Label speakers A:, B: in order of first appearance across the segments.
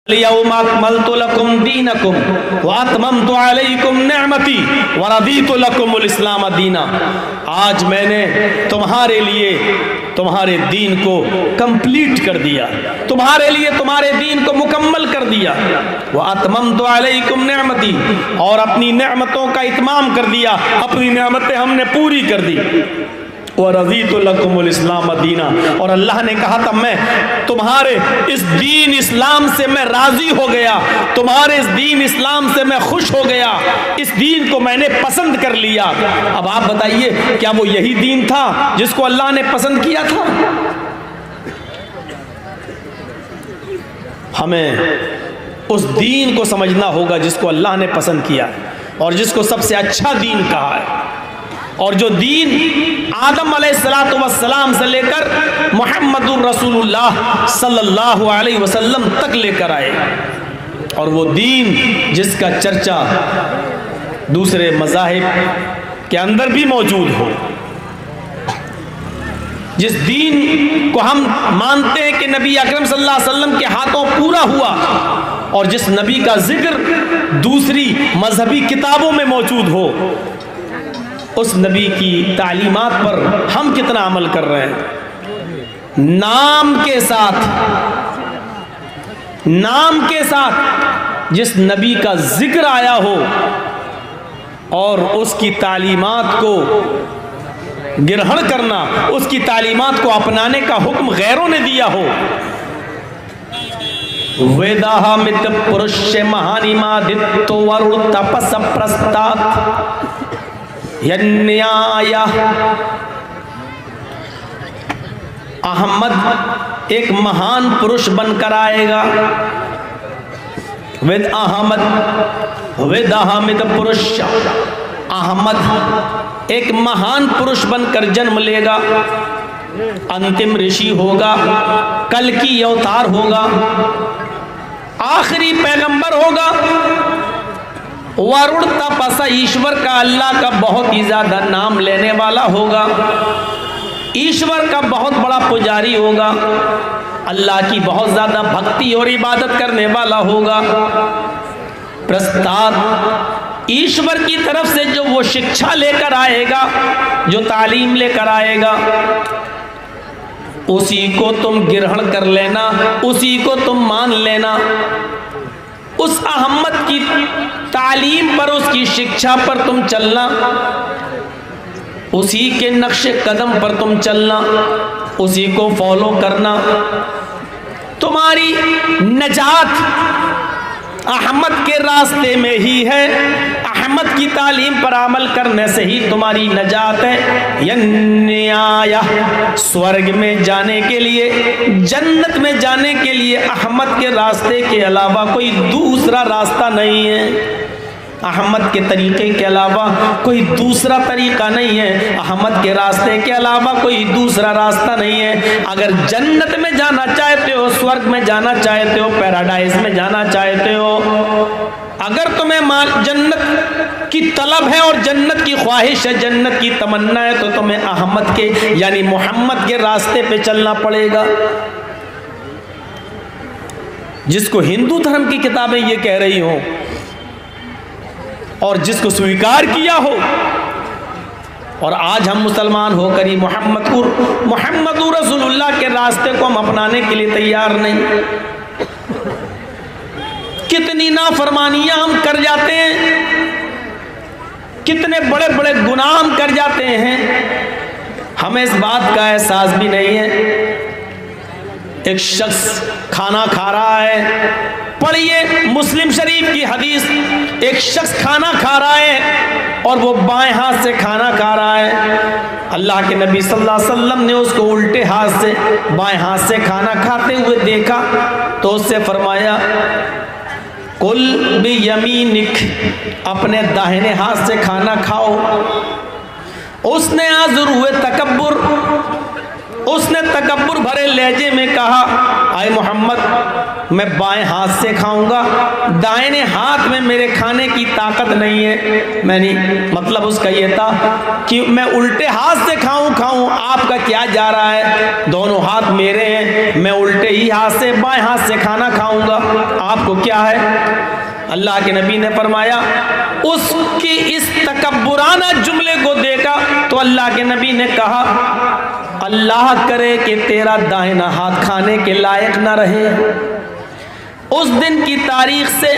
A: यौमा अकमलतु लकुम दीनकुम व अतममतु अलैकुम निअमती व रदीतु लकुमुल इस्लाम दीना। आज मैंने तुम्हारे लिए तुम्हारे दीन को कंप्लीट कर दिया, तुम्हारे लिए तुम्हारे दीन को मुकम्मल कर दिया। व अतममतु अलैकुम निअमती, और अपनी नेमतों का इत्माम कर दिया, अपनी नेमतें हमने पूरी कर दी। और रज़ीतु लकुमुल इस्लाम दीना, और अल्लाह ने कहा था मैं तुम्हारे इस दीन इस्लाम से मैं राजी हो गया, तुम्हारे इस दीन इस्लाम से मैं खुश हो गया, इस दीन को मैंने पसंद कर लिया। अब आप बताइए, क्या वो यही दीन था जिसको अल्लाह ने पसंद किया था? हमें उस दीन को समझना होगा जिसको अल्लाह ने पसंद किया और जिसको सबसे अच्छा दीन कहा है, और जो दीन आदम अलैहिस्सलातु वस्सलाम से लेकर मुहम्मदुर रसूलुल्लाह सल्लल्लाहु अलैहि वसल्लम तक लेकर आए, और वो दीन जिसका चर्चा दूसरे मज़ाहिब के अंदर भी मौजूद हो, जिस दीन को हम मानते हैं कि नबी अकरम सल्लल्लाहु अलैहि वसल्लम के हाथों पूरा हुआ, और जिस नबी का जिक्र दूसरी मजहबी किताबों में मौजूद हो, उस नबी की तालीमात पर हम कितना अमल कर रहे हैं? नाम के साथ जिस नबी का जिक्र आया हो और उसकी तालीमात को ग्रहण करना, उसकी तालीमात को अपनाने का हुक्म गैरों ने दिया हो। वेदाहमित पुरुष महानिमादित्य वरुण तपस प्रस्तात् अहमद एक महान पुरुष बनकर आएगा। वेद अहमद पुरुष अहमद एक महान पुरुष बनकर जन्म लेगा, अंतिम ऋषि होगा, कल की अवतार होगा, आखिरी पैगंबर होगा। वरुण तपसा ईश्वर का, अल्लाह का बहुत ही ज्यादा नाम लेने वाला होगा, ईश्वर का बहुत बड़ा पुजारी होगा, अल्लाह की बहुत ज्यादा भक्ति और इबादत करने वाला होगा। प्रस्ताद ईश्वर की तरफ से जो वो शिक्षा लेकर आएगा, जो तालीम लेकर आएगा, उसी को तुम ग्रहण कर लेना, उसी को तुम मान लेना। उस अहमद की तालीम पर, उसकी शिक्षा पर तुम चलना, उसी के नक्शे कदम पर तुम चलना, उसी को फॉलो करना। तुम्हारी नजात अहमद के रास्ते में ही है, अहमद की तालीम पर अमल करने से ही तुम्हारी नजात है। यन्याया स्वर्ग में जाने के लिए, जन्नत में जाने के लिए अहमद के रास्ते के अलावा कोई दूसरा रास्ता नहीं है। अहमद के तरीके के अलावा कोई दूसरा तरीका नहीं है, अहमद के रास्ते के अलावा कोई दूसरा रास्ता नहीं है। अगर जन्नत में जाना चाहते हो, स्वर्ग में जाना चाहते हो, पैराडाइज में जाना चाहते हो, अगर तुम्हें जन्नत की तलब है और जन्नत की ख्वाहिश है, जन्नत की तमन्ना है, तो तुम्हें अहमद के यानी मोहम्मद के रास्ते पे चलना पड़ेगा। जिसको हिंदू धर्म की किताबें ये कह रही हो और जिसको स्वीकार किया हो, और आज हम मुसलमान होकर ही मोहम्मदुर रसूलुल्लाह के रास्ते को हम अपनाने के लिए तैयार नहीं। कितनी नाफरमानियां हम कर जाते हैं, कितने बड़े बड़े गुनाह हम कर जाते हैं, हमें इस बात का एहसास भी नहीं है। एक शख्स खाना खा रहा है, पढ़िए मुस्लिम शरीफ की हदीस, एक शख्स खाना खा रहा है और वो बाएं हाथ से खाना खा रहा है। अल्लाह के नबी सल्लल्लाहु अलैहि वसल्लम ने उसको उल्टे हाथ से, बाएं हाथ से खाना खाते हुए देखा, तो उससे फरमाया कुल भी यमीनिक, अपने दाहिने हाथ से खाना खाओ। उसने आजुर हुए तकब्बुर, उसने तकब्बुर भरे लहजे में कहा, आए मोहम्मद मैं बाएं हाथ से खाऊंगा, दाहिने हाथ में मेरे खाने की ताकत नहीं है। मैंने मतलब उसका ये था कि मैं उल्टे हाथ से खाऊं, आपका क्या जा रहा है, दोनों हाथ मेरे हैं, मैं उल्टे ही हाथ से बाएं हाथ से खाना खाऊंगा, आप आपको क्या है? अल्लाह के नबी ने फरमाया, उसके इस तकब्बुराना जुमले को देखा तो अल्लाह के नबी ने कहा, अल्लाह करे कि तेरा दाहिना हाथ खाने के लायक ना रहे। उस दिन की तारीख से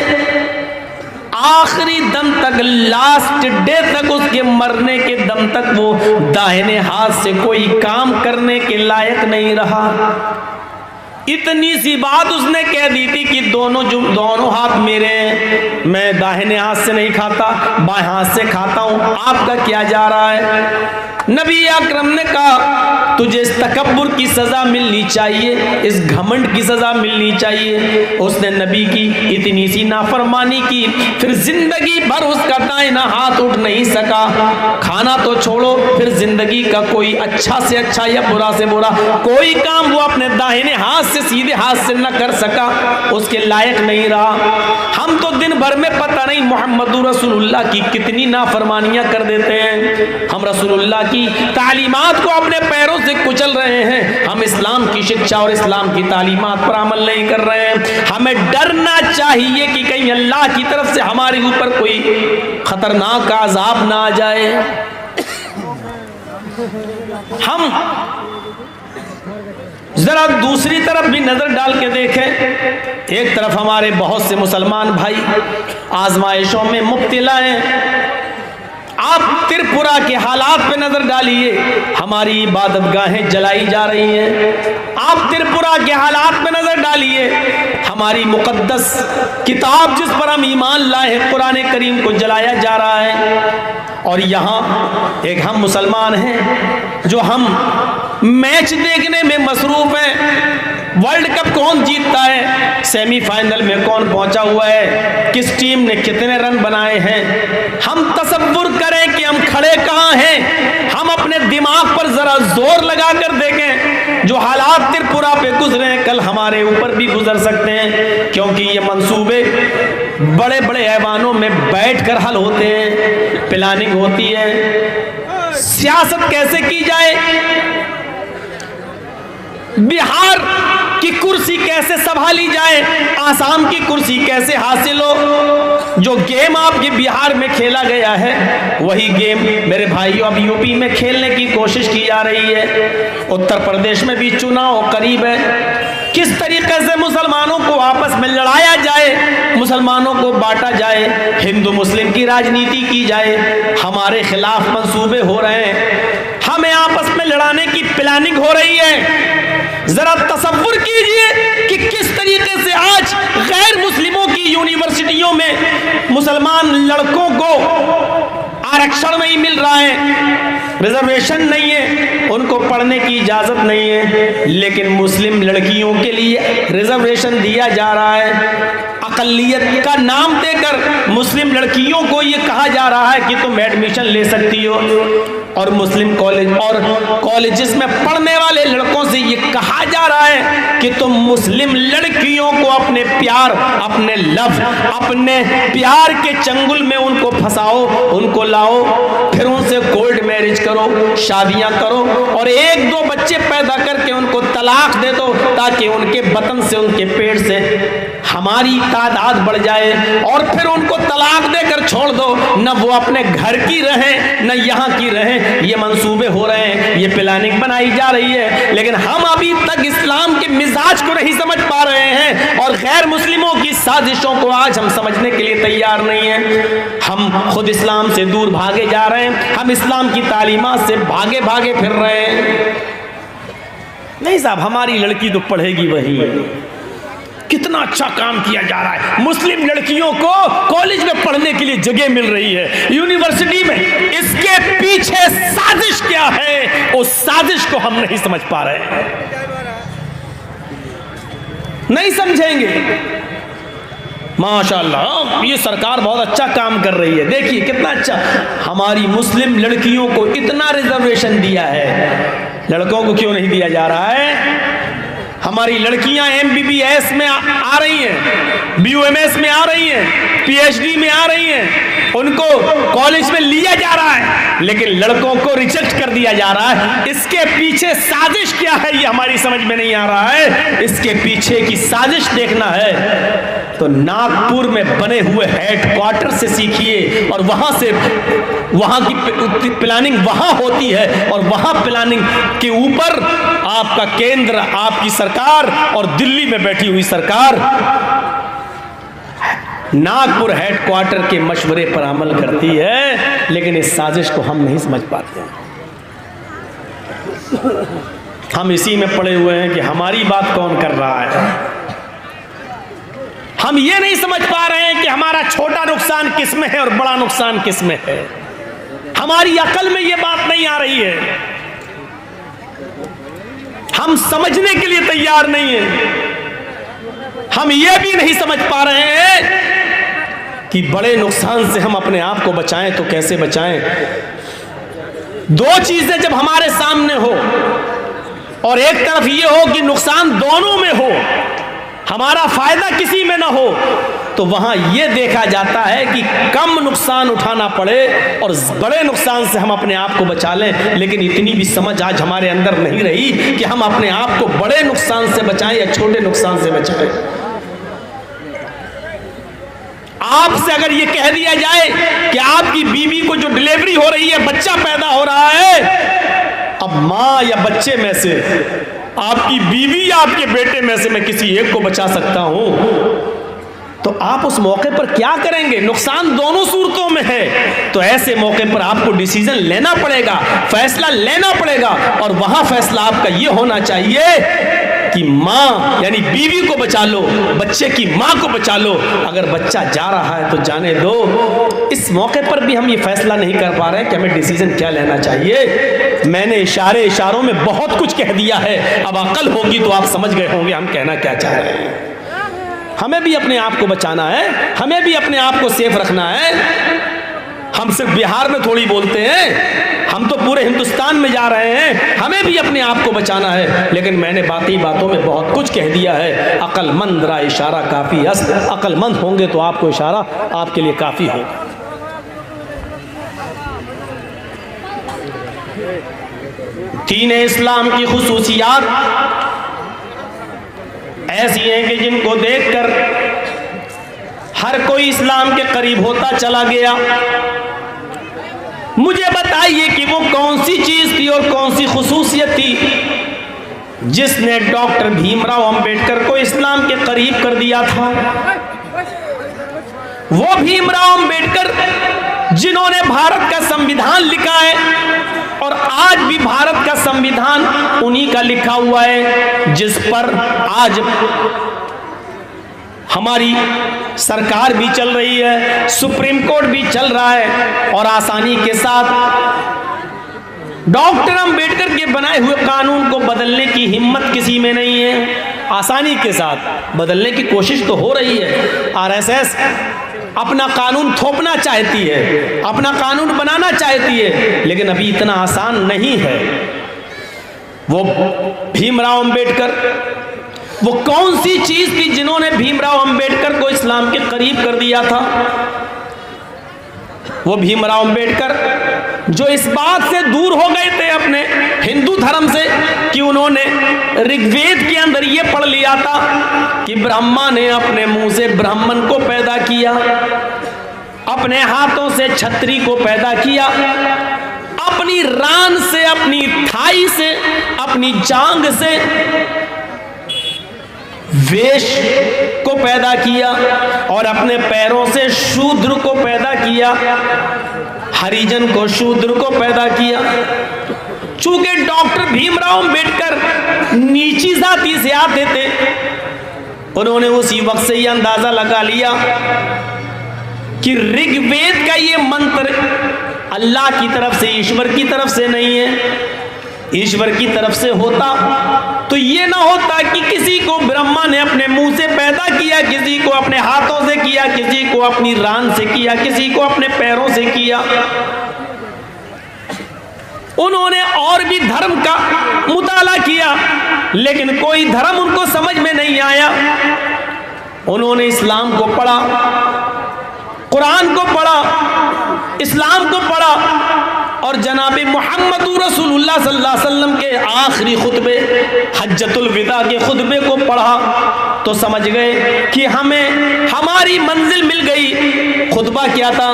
A: आखिरी दम तक, लास्ट डे तक, उसके मरने के दम तक वो दाहिने हाथ से कोई काम करने के लायक नहीं रहा। इतनी सी बात उसने कह दी थी कि दोनों हाथ मेरे हैं, मैं दाहिने हाथ से नहीं खाता, बाएं हाथ से खाता हूं, आपका क्या जा रहा है? नबी अकरम ने कहा, तुझे इस तकब्बुर की सजा मिलनी चाहिए, इस घमंड की सजा मिलनी चाहिए। उसने नबी की इतनी सी नाफरमानी की, फिर जिंदगी भर उसका दाहिना हाथ उठ नहीं सका। खाना तो छोड़ो, फिर जिंदगी का कोई अच्छा से अच्छा या बुरा से बुरा कोई काम वो अपने दाहिने हाथ से, सीधे हाथ से न कर सका, उसके लायक नहीं रहा। हम तो दिन भर में पता नहीं मोहम्मदुर रसूलुल्लाह की कितनी नाफरमानियां कर देते हैं। हम रसूलुल्लाह की तालीमात को अपने पैरों से कुचल रहे हैं। हम इस्लाम की शिक्षा और इस्लाम की तालीमात पर अमल नहीं कर रहे हैं। हमें डरना चाहिए कि कहीं अल्लाह की तरफ से हमारे ऊपर कोई खतरनाक अज़ाब ना आ जाए। हम जरा दूसरी तरफ भी नजर डाल के देखें। एक तरफ हमारे बहुत से मुसलमान भाई आजमाइशों में मुब्तला हैं। आप त्रिपुरा के हालात पे नजर डालिए, हमारी इबादत गाहें जलाई जा रही हैं। आप त्रिपुरा के हालात पे नजर डालिए, हमारी मुकद्दस किताब जिस पर हम ईमान लाए हैं, कुरान करीम को जलाया जा रहा है। और यहाँ एक हम मुसलमान हैं जो हम मैच देखने में मसरूफ हैं। वर्ल्ड कप कौन जीतता है, सेमीफाइनल में कौन पहुंचा हुआ है, किस टीम ने कितने रन बनाए हैं, हम तसव्वुर करें कि हम खड़े कहाँ हैं। हम अपने दिमाग पर जरा जोर लगा कर देखें, जो हालात त्रिपुरा पे गुजरे हैं कल हमारे ऊपर भी गुजर सकते हैं, क्योंकि ये मंसूबे बड़े बड़े ऐवानों में बैठकर हल होते हैं, प्लानिंग होती है। सियासत कैसे की जाए, बिहार की कुर्सी कैसे संभाली जाए, आसाम की कुर्सी कैसे हासिल हो। जो गेम आपके बिहार में खेला गया है वही गेम मेरे भाइयों अब यूपी में खेलने की कोशिश की जा रही है। उत्तर प्रदेश में भी चुनाव करीब है। किस तरीके से मुसलमानों को आपस में लड़ाया जाए, मुसलमानों को बांटा जाए, हिंदू मुस्लिम की राजनीति की जाए, हमारे खिलाफ मंसूबे हो रहे हैं, हमें आपस में लड़ाने की प्लानिंग हो रही है। जरा तसव्वुर कीजिए कि किस तरीके से आज गैर मुस्लिमों की यूनिवर्सिटियों में मुसलमान लड़कों को आरक्षण नहीं मिल रहा है, रिजर्वेशन नहीं है, उनको पढ़ने की इजाजत नहीं है, लेकिन मुस्लिम लड़कियों के लिए रिजर्वेशन दिया जा रहा है। अकलियत का नाम देकर मुस्लिम लड़कियों को यह कहा जा रहा है कि तुम एडमिशन ले सकती हो, और मुस्लिम कॉलेज और कॉलेजेस में पढ़ने वाले लड़कों से ये कहा जा रहा है कि तुम मुस्लिम लड़कियों को अपने प्यार, अपने लव, अपने प्यार के चंगुल में उनको फंसाओ, उनको लाओ, फिर उनसे कोर्ट मैरिज करो, शादियां करो, और एक दो बच्चे पैदा करके उनको तलाक दे दो, ताकि उनके बतन से, उनके पेट से हमारी तादाद बढ़ जाए, और फिर उनको तलाक देकर छोड़ दो, न वो अपने घर की रहे न यहाँ की रहे। ये मंसूबे हो रहे हैं, ये प्लानिंग बनाई जा रही है, लेकिन हम अभी तक इस्लाम के मिजाज को नहीं समझ पा रहे हैं, और गैर मुस्लिमों की साजिशों को आज हम समझने के लिए तैयार नहीं हैं। हम खुद इस्लाम से दूर भागे जा रहे हैं, हम इस्लाम की तालीमात से भागे भागे फिर रहे हैं। नहीं साहब, हमारी लड़की तो पढ़ेगी वही। कितना अच्छा काम किया जा रहा है, मुस्लिम लड़कियों को कॉलेज में पढ़ने के लिए जगह मिल रही है, यूनिवर्सिटी में। इसके पीछे साजिश क्या है, उस साजिश को हम नहीं समझ पा रहे हैं, नहीं समझेंगे। माशाल्लाह, ये सरकार बहुत अच्छा काम कर रही है, देखिए कितना अच्छा, हमारी मुस्लिम लड़कियों को इतना रिजर्वेशन दिया है, लड़कों को क्यों नहीं दिया जा रहा है? हमारी लड़कियां MBBS में आ रही हैं, यूएमएस में आ रही हैं, पीएचडी में आ रही हैं, उनको कॉलेज में लिया जा रहा है, लेकिन लड़कों को रिजेक्ट कर दिया जा रहा है। इसके पीछे साजिश क्या है, ये हमारी समझ में नहीं आ रहा है। इसके पीछे की साजिश देखना है तो नागपुर में बने हुए हेडक्वार्टर से सीखिए, और वहां से वहां की प्लानिंग वहां होती है, और वहां प्लानिंग के ऊपर आपका केंद्र, आपकी सरकार और दिल्ली में बैठी हुई सरकार नागपुर हेडक्वार्टर के मशवरे पर अमल करती है। लेकिन इस साजिश को हम नहीं समझ पाते हैं। हम इसी में पड़े हुए हैं कि हमारी बात कौन कर रहा है। हम ये नहीं समझ पा रहे हैं कि हमारा छोटा नुकसान किस में है और बड़ा नुकसान किस में है। हमारी अकल में ये बात नहीं आ रही है। हम समझने के लिए तैयार नहीं है। हम ये भी नहीं समझ पा रहे हैं कि बड़े नुकसान से हम अपने आप को बचाएं तो कैसे बचाएं। दो चीजें जब हमारे सामने हो और एक तरफ ये हो कि नुकसान दोनों में हो, हमारा फायदा किसी में ना हो, तो वहां यह देखा जाता है कि कम नुकसान उठाना पड़े और बड़े नुकसान से हम अपने आप को बचा लें। लेकिन इतनी भी समझ आज हमारे अंदर नहीं रही कि हम अपने आप को बड़े नुकसान से बचाएं या छोटे नुकसान से बचाएं। आपसे अगर ये कह दिया जाए कि आपकी बीवी को जो डिलीवरी हो रही है, बच्चा पैदा हो रहा है, अब मां या बच्चे में से, आपकी बीवी या आपके बेटे में से मैं किसी एक को बचा सकता हूं, तो आप उस मौके पर क्या करेंगे? नुकसान दोनों सूरतों में है। तो ऐसे मौके पर आपको डिसीजन लेना पड़ेगा, फैसला लेना पड़ेगा, और वहां फैसला आपका यह होना चाहिए कि मां यानी बीवी को बचा लो, बच्चे की मां को बचा लो। अगर बच्चा जा रहा है तो जाने दो। इस मौके पर भी हम ये फैसला नहीं कर पा रहे हैं कि हमें डिसीजन क्या लेना चाहिए। मैंने इशारों में बहुत कुछ कह दिया है। अब अकल होगी तो आप समझ गए होंगे हम कहना क्या चाह रहे हैं। हमें भी अपने आप को बचाना है, हमें भी अपने आप को सेफ रखना है। हम सिर्फ बिहार में थोड़ी बोलते हैं, हम तो पूरे हिंदुस्तान में जा रहे हैं। हमें भी अपने आप को बचाना है। लेकिन मैंने बातों में बहुत कुछ कह दिया है। अकलमंद रा इशारा काफी अस, अकलमंद होंगे तो आपको इशारा आपके लिए काफी होगा। दीन इस्लाम की खुसूसियात ऐसी हैं कि जिनको देखकर हर कोई इस्लाम के करीब होता चला गया। मुझे बताइए कि वो कौन सी चीज थी और कौन सी खुसूसियत थी जिसने डॉक्टर भीमराव अंबेडकर को इस्लाम के करीब कर दिया था। वो भीमराव अंबेडकर जिन्होंने भारत का संविधान लिखा है, और आज भी भारत का संविधान उन्हीं का लिखा हुआ है, जिस पर आज हमारी सरकार भी चल रही है, सुप्रीम कोर्ट भी चल रहा है। और आसानी के साथ डॉक्टर अंबेडकर के बनाए हुए कानून को बदलने की हिम्मत किसी में नहीं है। आसानी के साथ बदलने की कोशिश तो हो रही है। आरएसएस अपना कानून थोपना चाहती है, अपना कानून बनाना चाहती है, लेकिन अभी इतना आसान नहीं है। वो भीमराव अंबेडकर, वो कौन सी चीज थी जिन्होंने भीमराव अंबेडकर को इस्लाम के करीब कर दिया था? वो भीमराव अंबेडकर जो इस बात से दूर हो गए थे अपने हिंदू धर्म से कि उन्होंने ऋग्वेद के अंदर ये पढ़ लिया था कि ब्रह्मा ने अपने मुंह से ब्राह्मण को पैदा किया, अपने हाथों से छत्री को पैदा किया, अपनी रान से, अपनी थाई से, अपनी जांग से वैश्य को पैदा किया, और अपने पैरों से शूद्र को पैदा किया, हरिजन को, शूद्र को पैदा किया। चूंकि डॉक्टर भीमराव अंबेडकर नीची जाति से आते थे, उन्होंने उसी वक्त से यह अंदाजा लगा लिया कि ऋग्वेद का ये मंत्र अल्लाह की तरफ से, ईश्वर की तरफ से नहीं है। ईश्वर की तरफ से होता तो ये ना होता कि किसी को ब्रह्मा ने अपने मुंह से पैदा किया, किसी को अपने हाथों से किया, किसी को अपनी रान से किया, किसी को अपने पैरों से किया। उन्होंने और भी धर्म का मुताला किया, लेकिन कोई धर्म उनको समझ में नहीं आया। उन्होंने इस्लाम को पढ़ा, कुरान को पढ़ा, इस्लाम को पढ़ा और जनाब मोहम्मद रसूलुल्लाह सल्लल्लाहु अलैहि वसल्लम के आखिरी खुतबे हज्जतुल विदा के खुतबे को पढ़ा तो समझ गए कि हमें हमारी मंजिल मिल गई। खुतबा क्या था?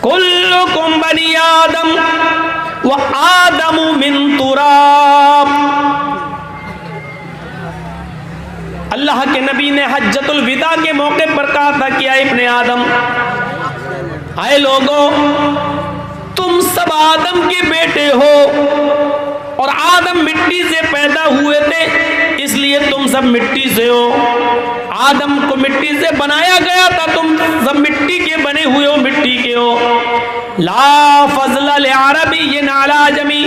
A: कुल्लुकुम बनी आदम व आदमु मिन तुराब। अल्लाह के नबी ने हज्जतुल विदा के मौके पर कहा था कि आए इब्ने आदम, आए लोगों, तुम सब आदम के बेटे हो और आदम मिट्टी से पैदा हुए थे, इसलिए तुम सब मिट्टी से हो। आदम को मिट्टी से बनाया गया था, तुम सब मिट्टी के बने हुए हो, मिट्टी के हो। ला फज़ला लिअरबिय्यिन अला अजमी,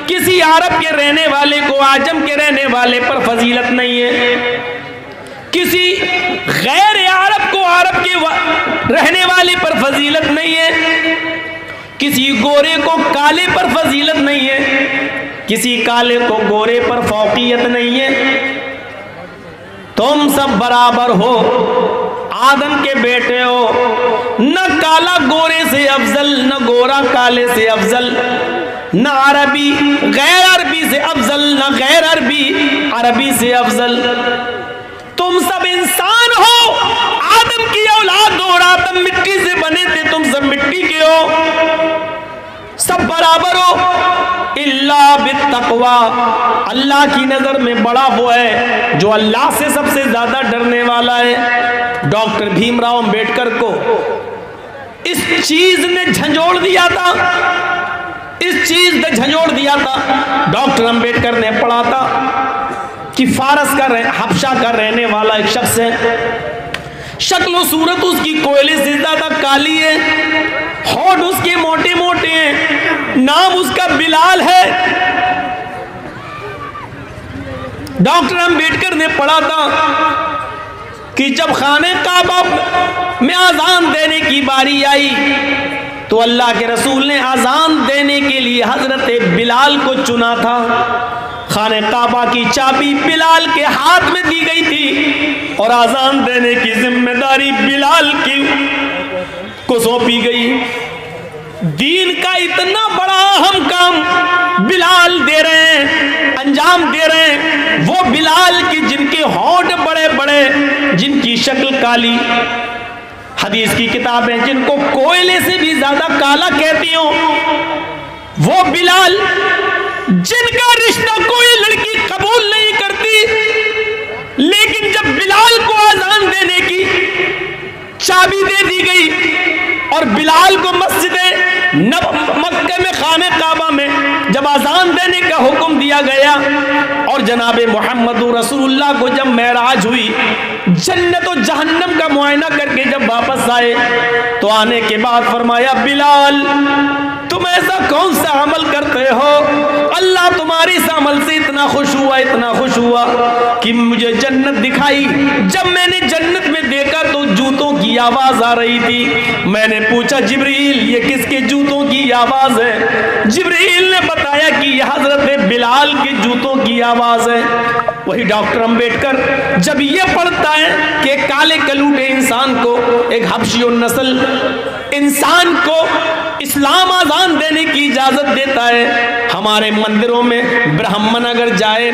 A: किसी अरब के रहने वाले को आजम के रहने वाले पर फजीलत नहीं है। किसी गैर अरब को अरब के रहने वाले पर फजीलत नहीं है। किसी गोरे को काले पर फजीलत नहीं है। किसी काले को गोरे पर फौकियत नहीं है। तुम सब बराबर हो, आदम के बेटे हो। न काला गोरे से अफजल, न गोरा काले से अफजल, न अरबी गैर अरबी से अफजल, न गैर अरबी अरबी से अफजल। तुम सब इंसान हो, आदम की औलाद हो और आदम मिट्टी से बने थे, तुम सब मिट्टी के हो, सब बराबर हो। इल्ला बित्तक़वा, अल्लाह की नजर में बड़ा वो है जो अल्लाह से सबसे ज्यादा डरने वाला है। डॉक्टर भीमराव अंबेडकर को इस चीज ने झंझोड़ दिया था, इस चीज ने झंझोड़ दिया था। डॉक्टर अंबेडकर ने पढ़ा था कि फारस का हबशा का रहने वाला एक शख्स है, शक्ल सूरत उसकी कोयले से ज्यादा काली है, होठ उसके मोटे मोटे हैं, नाम उसका बिलाल है। डॉक्टर अंबेडकर ने पढ़ा था कि जब खाने काबा में आजान देने की बारी आई तो अल्लाह के रसूल ने आजान देने के लिए हजरत बिलाल को चुना था। खाने काबा की चाबी बिलाल के हाथ में दी गई थी और आजान देने की जिम्मेदारी बिलाल की को सौंपी गई। दीन का इतना बड़ा अहम काम बिलाल दे रहे हैं, अंजाम दे रहे हैं। वो बिलाल की जिनके होंठ बड़े बड़े, जिनकी शक्ल काली, हदीस की किताबें जिनको कोयले से भी ज्यादा काला कहती हो, वो बिलाल जिनका रिश्ता कोई लड़की कबूल नहीं करती, लेकिन जब बिलाल को आजान देने की चाबी दे दी गई और बिलाल को मस्जिद मक्के में खाने काबा में जब आजान देने का हुक्म दिया गया और जनाबे मोहम्मद रसूलुल्लाह को जब मेराज हुई, जन्नत और जहन्नम का मुआयना करके जब वापस आए तो आने के बाद फरमाया, बिलाल तुम ऐसा कौन सा अमल करते हो, अल्लाह तुम्हारे इस अमल से इतना खुश हुआ, इतना खुश हुआ कि मुझे जन्नत दिखाई। जब मैंने जन्नत में देखा तो जूतों की आवाज आ रही थी। मैंने पूछा, जिब्रील ये किसके जूतों की आवाज है? जिब्रील ने बताया कि यह हजरत बिलाल के जूतों की आवाज है। वही डॉक्टर अंबेडकर जब ये पढ़ता है कि काले कलूटे इंसान को, एक हबशी नस्ल इंसान को इस्लाम आजान देने की इजाजत देता है। हमारे मंदिरों में ब्राह्मण अगर जाए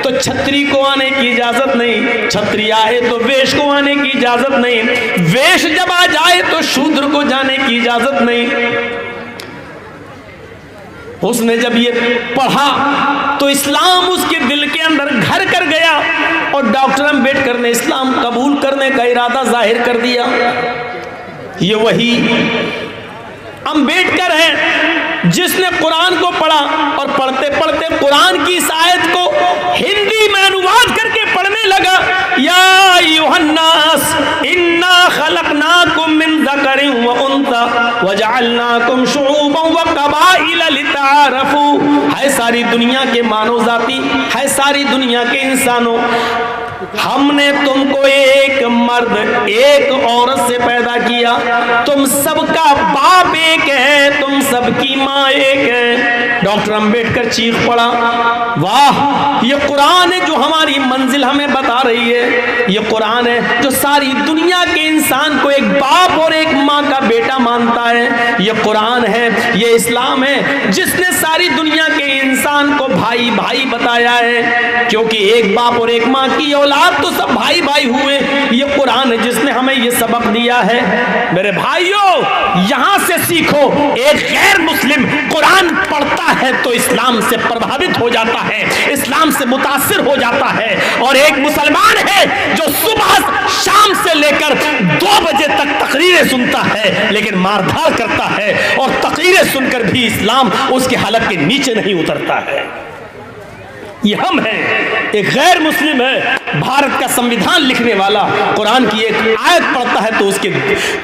A: तो छत्री को आने की इजाजत नहीं, छत्री आए तो वेश को आने की इजाजत नहीं, वेश जब आ जाए तो शूद्र को जाने की इजाजत नहीं। उसने जब ये पढ़ा तो इस्लाम उसके दिल के अंदर घर कर गया और डॉक्टर अंबेडकर ने इस्लाम कबूल करने का इरादा जाहिर कर दिया। ये वही अंबेडकर है जिसने कुरान को पढ़ा और पढ़ते पढ़ते कुरान की इस आयत को हिंदी में अनुवाद करके पढ़ने लगा। या अय्युहन्नास इन्ना खलकनाकुम मिन ज़करिन व उन्सा व जअलनाकुम शुऊबन व क़बाइला लितआरफू। है सारी दुनिया के मानव जाति, है सारी दुनिया के इंसानों, हमने तुमको एक मर्द एक औरत से पैदा किया, तुम सबका बाप एक है, तुम सबकी माँ एक है। डॉक्टर अंबेडकर चीख पड़ा, वाह, ये कुरान है जो हमारी मंजिल हमें बता रही है। ये कुरान है जो सारी दुनिया के इंसान को एक बाप और एक माँ का बेटा मानता है। ये कुरान है, ये इस्लाम है जिसने सारी दुनिया के इंसान को भाई भाई बताया है, क्योंकि एक बाप और एक माँ की औलाद तो सब भाई भाई हुए। ये कुरान है जिसने हमें ये सबक दिया है। मेरे भाइयों, यहां से सीखो, एक गैर मुस्लिम कुरान पढ़ता है तो इस्लाम से प्रभावित हो जाता है, इस्लाम से मुतासिर हो जाता है, और एक मुसलमान है जो सुबह शाम से लेकर 2 बजे तक तकरीरें सुनता है लेकिन मारधार करता है, और तकरीरें सुनकर भी इस्लाम उसके हलक के नीचे नहीं उतरता है। ये हम हैं। एक गैर मुस्लिम है, भारत का संविधान लिखने वाला, कुरान की एक आयत पढ़ता है तो उसके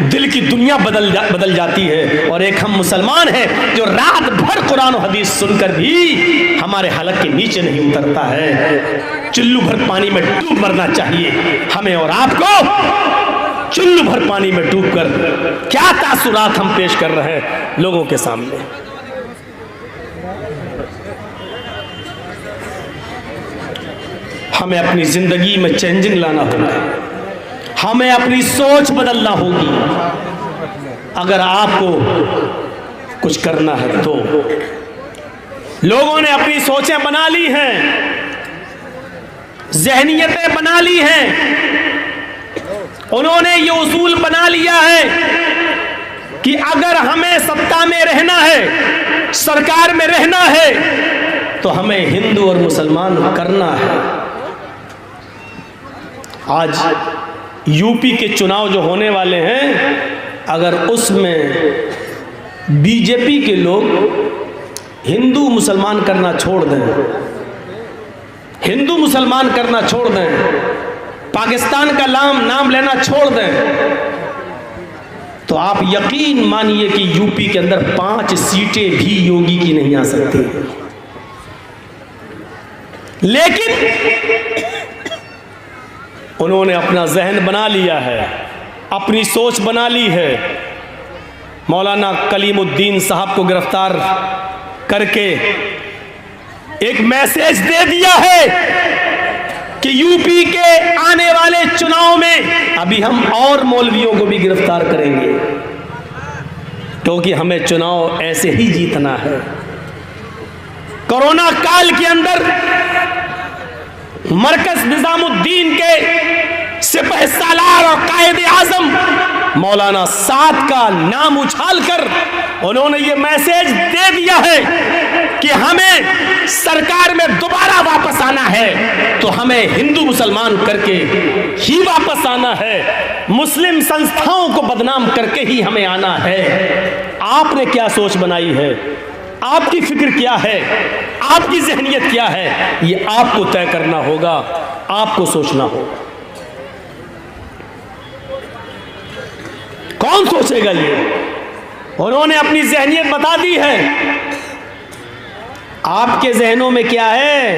A: दिल की दुनिया बदल जाती है, और एक हम मुसलमान हैं जो रात भर कुरान और हदीस सुनकर भी हमारे हलक के नीचे नहीं उतरता है। चुल्लू भर पानी में डूब मरना चाहिए हमें और आपको। चुल्लू भर पानी में डूबकर क्या तासुरात हम पेश कर रहे हैं लोगों के सामने। हमें अपनी जिंदगी में चेंजिंग लाना होगा, हमें अपनी सोच बदलना होगी। अगर आपको कुछ करना है तो लोगों ने अपनी सोचें बना ली हैं, ज़हनियतें बना ली हैं, उन्होंने ये उसूल बना लिया है कि अगर हमें सत्ता में रहना है, सरकार में रहना है, तो हमें हिंदू और मुसलमान करना है। आज यूपी के चुनाव जो होने वाले हैं, अगर उसमें बीजेपी के लोग हिंदू मुसलमान करना छोड़ दें, हिंदू मुसलमान करना छोड़ दें, पाकिस्तान का नाम लेना छोड़ दें, तो आप यकीन मानिए कि यूपी के अंदर 5 सीटें भी योगी की नहीं आ सकती। लेकिन उन्होंने अपना जहन बना लिया है, अपनी सोच बना ली है। मौलाना कलीमुद्दीन साहब को गिरफ्तार करके एक मैसेज दे दिया है कि यूपी के आने वाले चुनाव में अभी हम और मौलवियों को भी गिरफ्तार करेंगे, क्योंकि हमें चुनाव ऐसे ही जीतना है। कोरोना काल के अंदर मरकज निजामुद्दीन के सिपहसालार और कायदे आजम मौलाना साद का नाम उछालकर उन्होंने ये मैसेज दे दिया है कि हमें सरकार में दोबारा वापस आना है तो हमें हिंदू मुसलमान करके ही वापस आना है, मुस्लिम संस्थाओं को बदनाम करके ही हमें आना है। आपने क्या सोच बनाई है, आपकी फिक्र क्या है, आपकी जहनियत क्या है, ये आपको तय करना होगा, आपको सोचना होगा। कौन सोचेगा ये? उन्होंने अपनी जहनियत बता दी है। आपके जहनों में क्या है,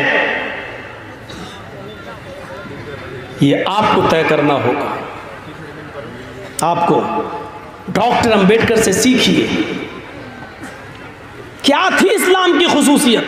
A: ये आपको तय करना होगा। आपको डॉक्टर अंबेडकर से सीखिए, क्या थी इस्लाम की खुसूसियत,